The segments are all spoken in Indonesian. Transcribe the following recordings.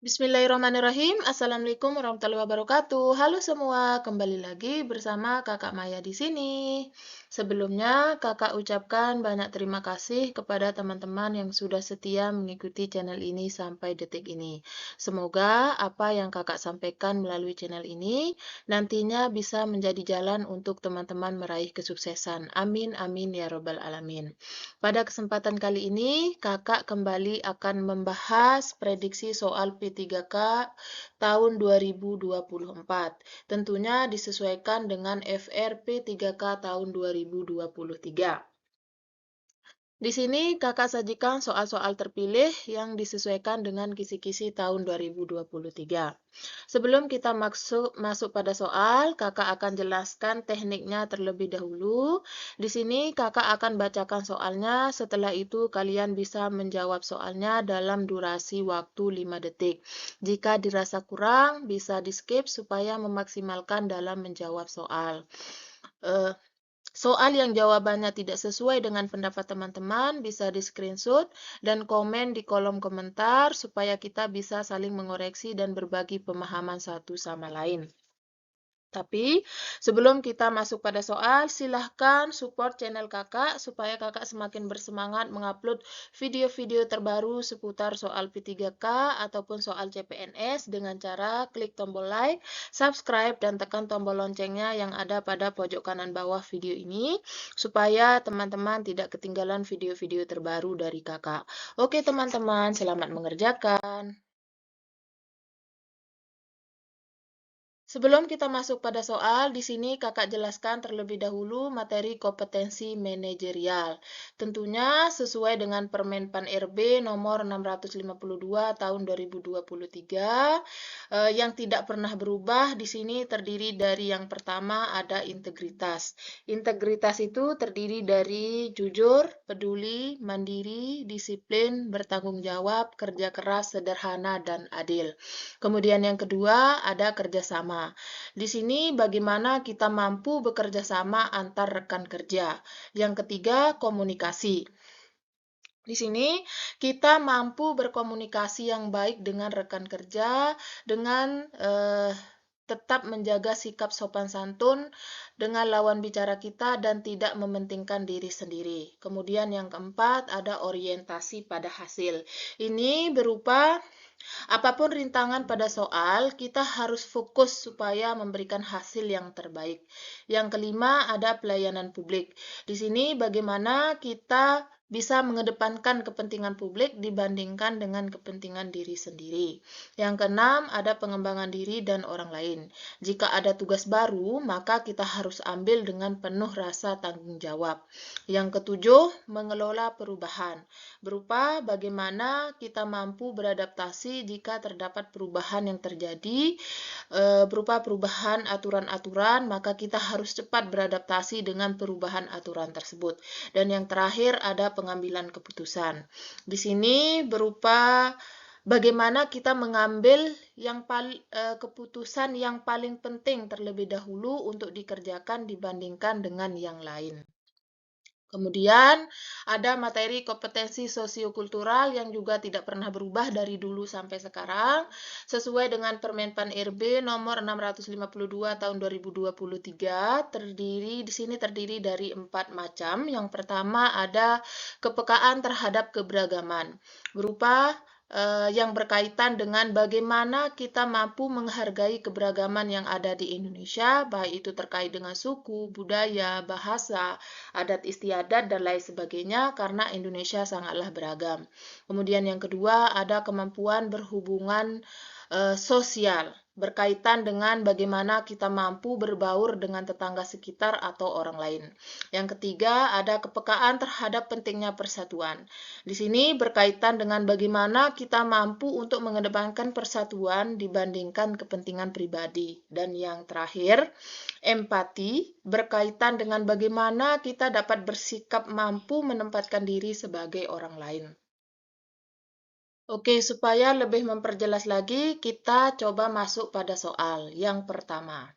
Bismillahirrahmanirrahim. Assalamualaikum warahmatullahi wabarakatuh. Halo semua, kembali lagi bersama Kakak Maya di sini. Sebelumnya, Kakak ucapkan banyak terima kasih kepada teman-teman yang sudah setia mengikuti channel ini sampai detik ini. Semoga apa yang Kakak sampaikan melalui channel ini nantinya bisa menjadi jalan untuk teman-teman meraih kesuksesan. Amin, amin ya robbal alamin. Pada kesempatan kali ini, Kakak kembali akan membahas prediksi soal P3K tahun 2024. Tentunya disesuaikan dengan FR P3K tahun 2023. Di sini Kakak sajikan soal-soal terpilih yang disesuaikan dengan kisi-kisi tahun 2023. Sebelum kita masuk pada soal, Kakak akan jelaskan tekniknya terlebih dahulu. Di sini Kakak akan bacakan soalnya, setelah itu kalian bisa menjawab soalnya dalam durasi waktu 5 detik. Jika dirasa kurang, bisa di-skip supaya memaksimalkan dalam menjawab soal. Soal yang jawabannya tidak sesuai dengan pendapat teman-teman bisa di-screenshot dan komen di kolom komentar supaya kita bisa saling mengoreksi dan berbagi pemahaman satu sama lain. Tapi sebelum kita masuk pada soal, silahkan support channel Kakak supaya Kakak semakin bersemangat mengupload video-video terbaru seputar soal P3K ataupun soal CPNS dengan cara klik tombol like, subscribe, dan tekan tombol loncengnya yang ada pada pojok kanan bawah video ini supaya teman-teman tidak ketinggalan video-video terbaru dari Kakak. Oke teman-teman, selamat mengerjakan. Sebelum kita masuk pada soal, di sini Kakak jelaskan terlebih dahulu materi kompetensi manajerial. Tentunya sesuai dengan Permen Pan RB nomor 652 tahun 2023 yang tidak pernah berubah. Di sini terdiri dari yang pertama ada integritas. Integritas itu terdiri dari jujur, peduli, mandiri, disiplin, bertanggung jawab, kerja keras, sederhana, dan adil. Kemudian yang kedua ada kerjasama. Di sini bagaimana kita mampu bekerja sama antar rekan kerja. Yang ketiga komunikasi. Di sini kita mampu berkomunikasi yang baik dengan rekan kerja dengan tetap menjaga sikap sopan santun dengan lawan bicara kita dan tidak mementingkan diri sendiri. Kemudian yang keempat ada orientasi pada hasil. Ini berupa apapun rintangan pada soal, kita harus fokus supaya memberikan hasil yang terbaik. Yang kelima ada pelayanan publik. Di sini bagaimana kita bisa mengedepankan kepentingan publik dibandingkan dengan kepentingan diri sendiri. Yang keenam, ada pengembangan diri dan orang lain. Jika ada tugas baru, maka kita harus ambil dengan penuh rasa tanggung jawab. Yang ketujuh, mengelola perubahan. Berupa bagaimana kita mampu beradaptasi jika terdapat perubahan yang terjadi, berupa perubahan aturan-aturan, maka kita harus cepat beradaptasi dengan perubahan aturan tersebut. Dan yang terakhir ada pengambilan keputusan. Di sini berupa bagaimana kita mengambil keputusan yang paling penting terlebih dahulu untuk dikerjakan dibandingkan dengan yang lain. Kemudian ada materi kompetensi sosiokultural yang juga tidak pernah berubah dari dulu sampai sekarang sesuai dengan Permenpan RB nomor 652 tahun 2023 di sini terdiri dari 4 macam. Yang pertama ada kepekaan terhadap keberagaman berupa yang berkaitan dengan bagaimana kita mampu menghargai keberagaman yang ada di Indonesia, baik itu terkait dengan suku, budaya, bahasa, adat istiadat, dan lain sebagainya, karena Indonesia sangatlah beragam. Kemudian yang kedua, ada kemampuan berhubungan sosial, berkaitan dengan bagaimana kita mampu berbaur dengan tetangga sekitar atau orang lain. Yang ketiga, ada kepekaan terhadap pentingnya persatuan. Di sini berkaitan dengan bagaimana kita mampu untuk mengedepankan persatuan dibandingkan kepentingan pribadi. Dan yang terakhir, empati berkaitan dengan bagaimana kita dapat bersikap mampu menempatkan diri sebagai orang lain. Oke, supaya lebih memperjelas lagi, kita coba masuk pada soal yang pertama.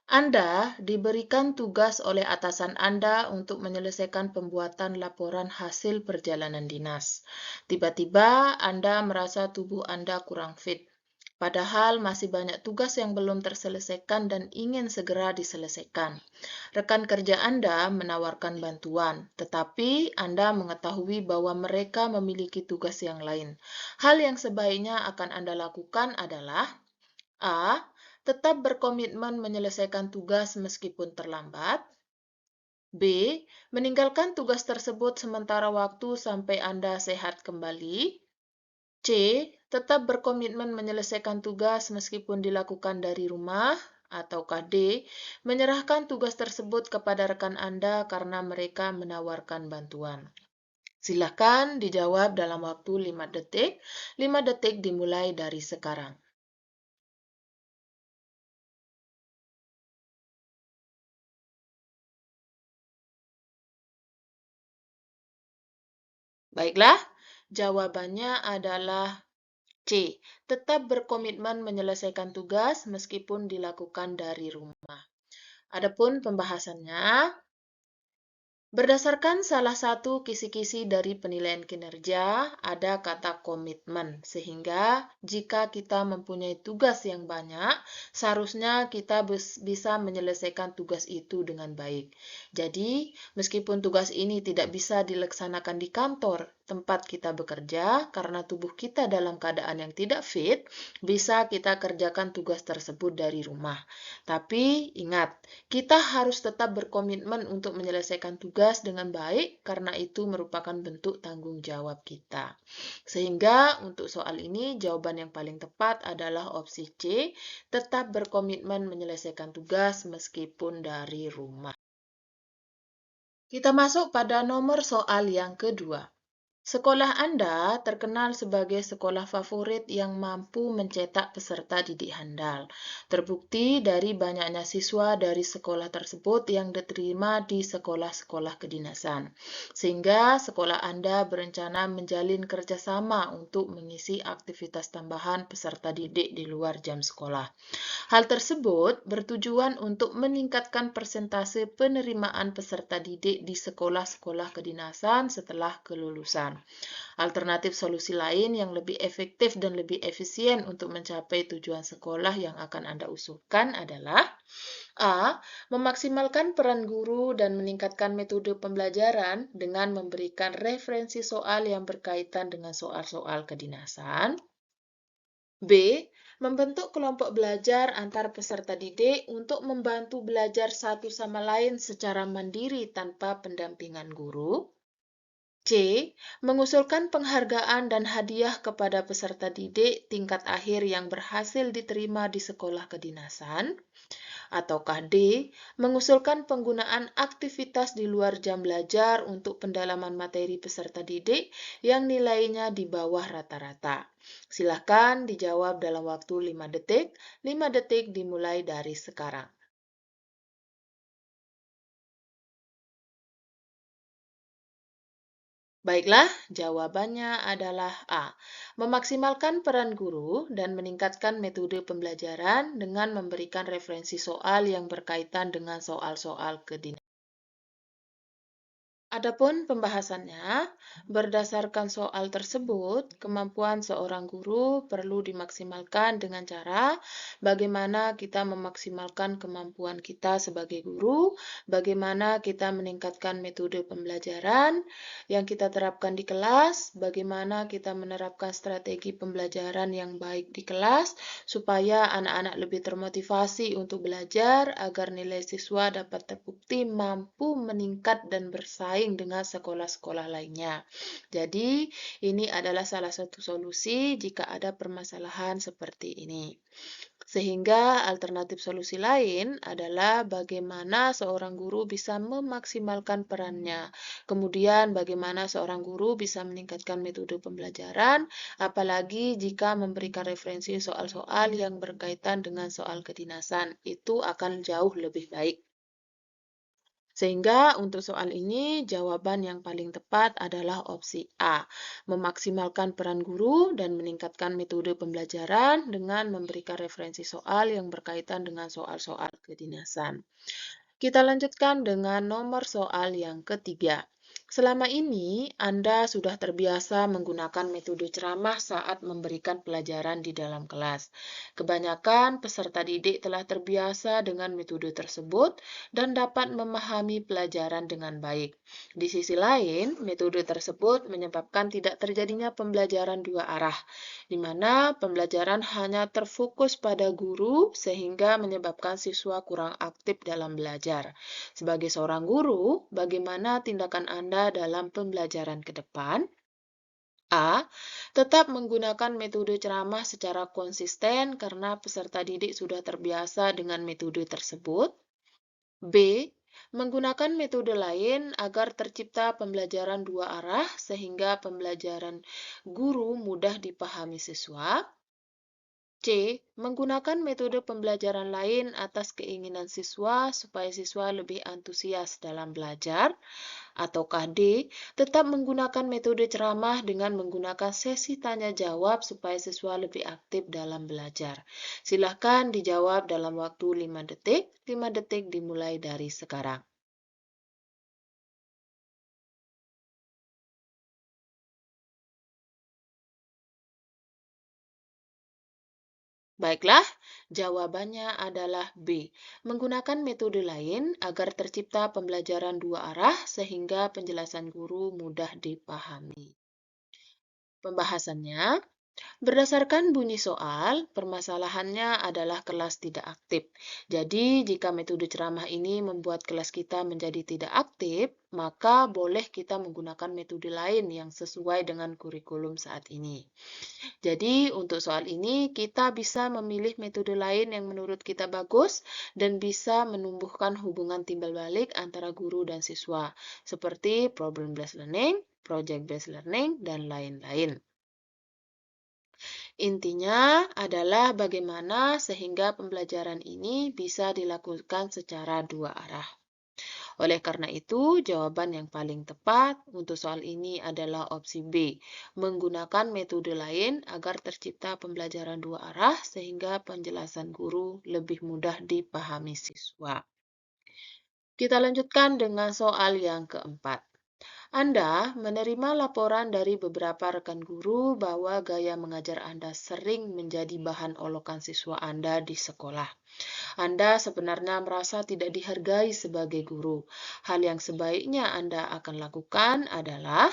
Anda diberikan tugas oleh atasan Anda untuk menyelesaikan pembuatan laporan hasil perjalanan dinas. Tiba-tiba Anda merasa tubuh Anda kurang fit, padahal masih banyak tugas yang belum terselesaikan dan ingin segera diselesaikan. Rekan kerja Anda menawarkan bantuan, tetapi Anda mengetahui bahwa mereka memiliki tugas yang lain. Hal yang sebaiknya akan Anda lakukan adalah A. Tetap berkomitmen menyelesaikan tugas meskipun terlambat. B. Meninggalkan tugas tersebut sementara waktu sampai Anda sehat kembali. C. Tetap berkomitmen menyelesaikan tugas meskipun dilakukan dari rumah. Ataukah D. Menyerahkan tugas tersebut kepada rekan Anda karena mereka menawarkan bantuan. Silakan dijawab dalam waktu 5 detik. 5 detik dimulai dari sekarang. Baiklah, jawabannya adalah C. Tetap berkomitmen menyelesaikan tugas meskipun dilakukan dari rumah. Adapun pembahasannya, berdasarkan salah satu kisi-kisi dari penilaian kinerja, ada kata komitmen, sehingga jika kita mempunyai tugas yang banyak, seharusnya kita bisa menyelesaikan tugas itu dengan baik. Jadi, meskipun tugas ini tidak bisa dilaksanakan di kantor tempat kita bekerja, karena tubuh kita dalam keadaan yang tidak fit, bisa kita kerjakan tugas tersebut dari rumah. Tapi, ingat, kita harus tetap berkomitmen untuk menyelesaikan tugas dengan baik karena itu merupakan bentuk tanggung jawab kita. Sehingga untuk soal ini jawaban yang paling tepat adalah opsi C, tetap berkomitmen menyelesaikan tugas meskipun dari rumah. Kita masuk pada nomor soal yang kedua. Sekolah Anda terkenal sebagai sekolah favorit yang mampu mencetak peserta didik handal. Terbukti dari banyaknya siswa dari sekolah tersebut yang diterima di sekolah-sekolah kedinasan. Sehingga sekolah Anda berencana menjalin kerjasama untuk mengisi aktivitas tambahan peserta didik di luar jam sekolah. Hal tersebut bertujuan untuk meningkatkan persentase penerimaan peserta didik di sekolah-sekolah kedinasan setelah kelulusan. Alternatif solusi lain yang lebih efektif dan lebih efisien untuk mencapai tujuan sekolah yang akan Anda usulkan adalah A. Memaksimalkan peran guru dan meningkatkan metode pembelajaran dengan memberikan referensi soal yang berkaitan dengan soal-soal kedinasan. B. Membentuk kelompok belajar antar peserta didik untuk membantu belajar satu sama lain secara mandiri tanpa pendampingan guru. C. Mengusulkan penghargaan dan hadiah kepada peserta didik tingkat akhir yang berhasil diterima di sekolah kedinasan. Ataukah D. Mengusulkan penggunaan aktivitas di luar jam belajar untuk pendalaman materi peserta didik yang nilainya di bawah rata-rata. Silakan dijawab dalam waktu 5 detik. 5 detik dimulai dari sekarang. Baiklah, jawabannya adalah A. Memaksimalkan peran guru dan meningkatkan metode pembelajaran dengan memberikan referensi soal yang berkaitan dengan soal-soal kedinasan. Adapun pembahasannya, berdasarkan soal tersebut, kemampuan seorang guru perlu dimaksimalkan dengan cara bagaimana kita memaksimalkan kemampuan kita sebagai guru, bagaimana kita meningkatkan metode pembelajaran yang kita terapkan di kelas, bagaimana kita menerapkan strategi pembelajaran yang baik di kelas, supaya anak-anak lebih termotivasi untuk belajar agar nilai siswa dapat terbukti mampu meningkat dan bersaing dengan sekolah-sekolah lainnya. Jadi, ini adalah salah satu solusi jika ada permasalahan seperti ini. Sehingga alternatif solusi lain adalah bagaimana seorang guru bisa memaksimalkan perannya. Kemudian bagaimana seorang guru bisa meningkatkan metode pembelajaran, apalagi jika memberikan referensi soal-soal yang berkaitan dengan soal kedinasan. Itu akan jauh lebih baik. Sehingga untuk soal ini jawaban yang paling tepat adalah opsi A, memaksimalkan peran guru dan meningkatkan metode pembelajaran dengan memberikan referensi soal yang berkaitan dengan soal-soal kedinasan. Kita lanjutkan dengan nomor soal yang ketiga. Selama ini, Anda sudah terbiasa menggunakan metode ceramah saat memberikan pelajaran di dalam kelas. Kebanyakan peserta didik telah terbiasa dengan metode tersebut dan dapat memahami pelajaran dengan baik. Di sisi lain, metode tersebut menyebabkan tidak terjadinya pembelajaran dua arah, di mana pembelajaran hanya terfokus pada guru sehingga menyebabkan siswa kurang aktif dalam belajar. Sebagai seorang guru, bagaimana tindakan Anda dalam pembelajaran ke depan? A. Tetap menggunakan metode ceramah secara konsisten karena peserta didik sudah terbiasa dengan metode tersebut. B. Menggunakan metode lain agar tercipta pembelajaran dua arah sehingga pembelajaran guru mudah dipahami siswa. C. Menggunakan metode pembelajaran lain atas keinginan siswa supaya siswa lebih antusias dalam belajar. Ataukah D. Tetap menggunakan metode ceramah dengan menggunakan sesi tanya jawab supaya siswa lebih aktif dalam belajar. Silahkan dijawab dalam waktu 5 detik. 5 detik dimulai dari sekarang. Baiklah, jawabannya adalah B. Menggunakan metode lain agar tercipta pembelajaran dua arah sehingga penjelasan guru mudah dipahami. Pembahasannya, berdasarkan bunyi soal, permasalahannya adalah kelas tidak aktif. Jadi, jika metode ceramah ini membuat kelas kita menjadi tidak aktif, maka boleh kita menggunakan metode lain yang sesuai dengan kurikulum saat ini. Jadi, untuk soal ini, kita bisa memilih metode lain yang menurut kita bagus dan bisa menumbuhkan hubungan timbal balik antara guru dan siswa, seperti problem-based learning, project-based learning, dan lain-lain. Intinya adalah bagaimana sehingga pembelajaran ini bisa dilakukan secara dua arah. Oleh karena itu, jawaban yang paling tepat untuk soal ini adalah opsi B, menggunakan metode lain agar tercipta pembelajaran dua arah sehingga penjelasan guru lebih mudah dipahami siswa. Kita lanjutkan dengan soal yang keempat. Anda menerima laporan dari beberapa rekan guru bahwa gaya mengajar Anda sering menjadi bahan olokan siswa Anda di sekolah. Anda sebenarnya merasa tidak dihargai sebagai guru. Hal yang sebaiknya Anda akan lakukan adalah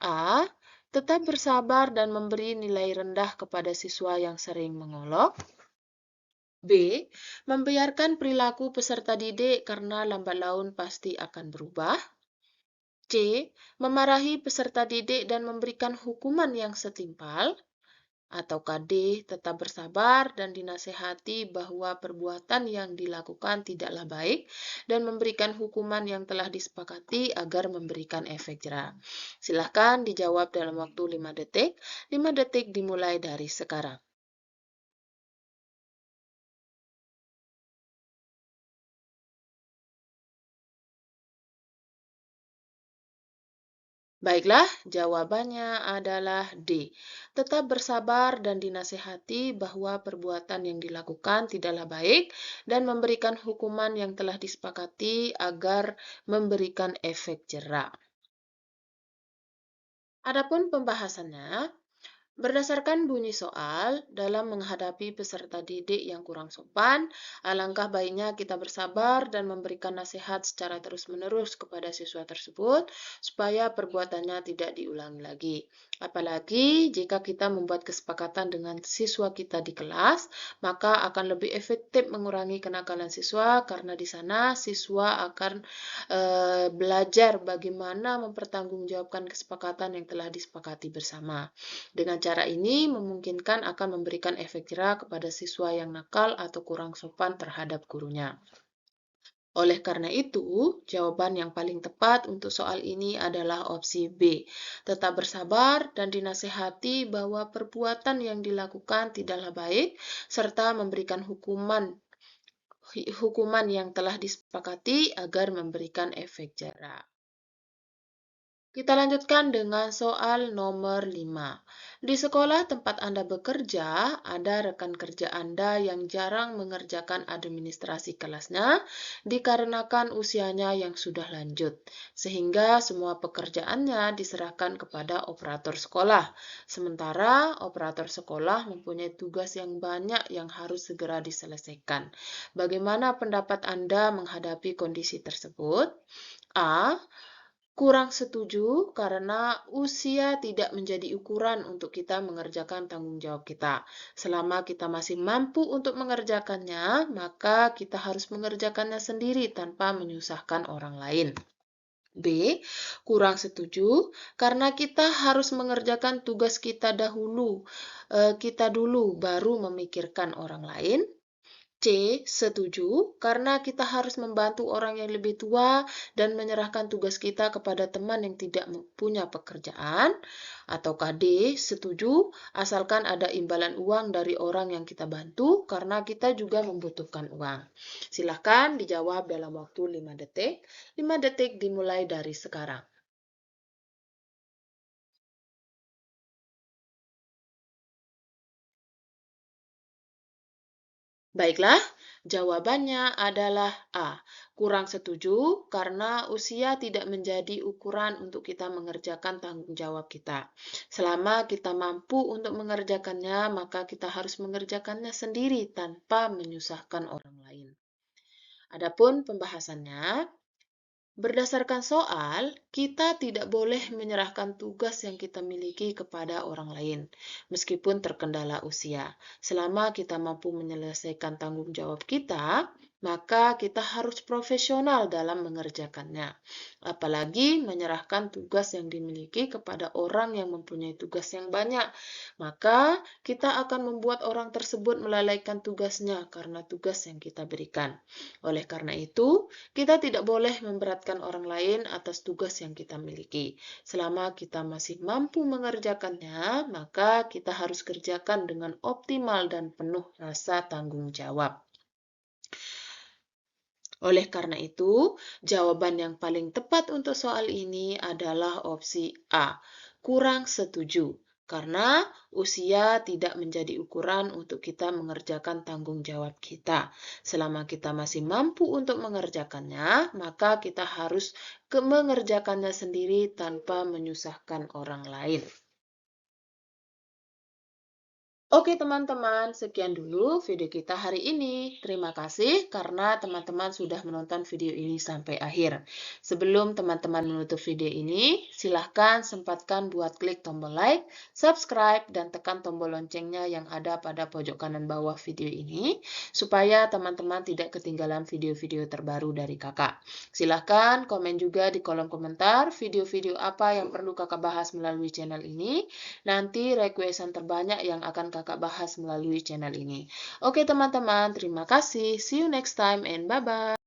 A. Tetap bersabar dan memberi nilai rendah kepada siswa yang sering mengolok. B. Membiarkan perilaku peserta didik karena lambat laun pasti akan berubah. C. Memarahi peserta didik dan memberikan hukuman yang setimpal. Ataukah D. Tetap bersabar dan dinasehati bahwa perbuatan yang dilakukan tidaklah baik dan memberikan hukuman yang telah disepakati agar memberikan efek jera. Silahkan dijawab dalam waktu 5 detik. 5 detik dimulai dari sekarang. Baiklah, jawabannya adalah D. Tetap bersabar dan dinasehati bahwa perbuatan yang dilakukan tidaklah baik dan memberikan hukuman yang telah disepakati agar memberikan efek jera. Adapun pembahasannya, berdasarkan bunyi soal, dalam menghadapi peserta didik yang kurang sopan, alangkah baiknya kita bersabar dan memberikan nasihat secara terus-menerus kepada siswa tersebut supaya perbuatannya tidak diulangi lagi. Apalagi jika kita membuat kesepakatan dengan siswa kita di kelas, maka akan lebih efektif mengurangi kenakalan siswa karena di sana siswa akan belajar bagaimana mempertanggungjawabkan kesepakatan yang telah disepakati bersama. Dengan cara ini memungkinkan akan memberikan efek jera kepada siswa yang nakal atau kurang sopan terhadap gurunya. Oleh karena itu, jawaban yang paling tepat untuk soal ini adalah opsi B. Tetap bersabar dan dinasehati bahwa perbuatan yang dilakukan tidaklah baik, serta memberikan hukuman hukuman yang telah disepakati agar memberikan efek jera. Kita lanjutkan dengan soal nomor 5. Di sekolah tempat Anda bekerja, ada rekan kerja Anda yang jarang mengerjakan administrasi kelasnya dikarenakan usianya yang sudah lanjut, sehingga semua pekerjaannya diserahkan kepada operator sekolah. Sementara operator sekolah mempunyai tugas yang banyak yang harus segera diselesaikan. Bagaimana pendapat Anda menghadapi kondisi tersebut? A. Kurang setuju karena usia tidak menjadi ukuran untuk kita mengerjakan tanggung jawab kita. Selama kita masih mampu untuk mengerjakannya, maka kita harus mengerjakannya sendiri tanpa menyusahkan orang lain. B. Kurang setuju karena kita harus mengerjakan tugas kita dulu baru memikirkan orang lain. C. Setuju, karena kita harus membantu orang yang lebih tua dan menyerahkan tugas kita kepada teman yang tidak punya pekerjaan. Ataukah D. Setuju, asalkan ada imbalan uang dari orang yang kita bantu, karena kita juga membutuhkan uang. Silahkan dijawab dalam waktu 5 detik. 5 detik dimulai dari sekarang. Baiklah, jawabannya adalah A. Kurang setuju karena usia tidak menjadi ukuran untuk kita mengerjakan tanggung jawab kita. Selama kita mampu untuk mengerjakannya, maka kita harus mengerjakannya sendiri tanpa menyusahkan orang lain. Adapun pembahasannya, berdasarkan soal, kita tidak boleh menyerahkan tugas yang kita miliki kepada orang lain, meskipun terkendala usia. Selama kita mampu menyelesaikan tanggung jawab kita, maka kita harus profesional dalam mengerjakannya. Apalagi menyerahkan tugas yang dimiliki kepada orang yang mempunyai tugas yang banyak, maka kita akan membuat orang tersebut melalaikan tugasnya karena tugas yang kita berikan. Oleh karena itu, kita tidak boleh memberatkan orang lain atas tugas yang kita miliki. Selama kita masih mampu mengerjakannya, maka kita harus kerjakan dengan optimal dan penuh rasa tanggung jawab. Oleh karena itu, jawaban yang paling tepat untuk soal ini adalah opsi A. Kurang setuju. Karena usia tidak menjadi ukuran untuk kita mengerjakan tanggung jawab kita. Selama kita masih mampu untuk mengerjakannya, maka kita harus mengerjakannya sendiri tanpa menyusahkan orang lain. Oke teman-teman, sekian dulu video kita hari ini. Terima kasih karena teman-teman sudah menonton video ini sampai akhir. Sebelum teman-teman menutup video ini, silahkan sempatkan buat klik tombol like, subscribe, dan tekan tombol loncengnya yang ada pada pojok kanan bawah video ini, supaya teman-teman tidak ketinggalan video-video terbaru dari kakak. Silahkan komen juga di kolom komentar video-video apa yang perlu kakak bahas melalui channel ini. Nanti requestan terbanyak yang akan kakak bahas melalui channel ini. Oke teman-teman, terima kasih. See you next time and bye-bye.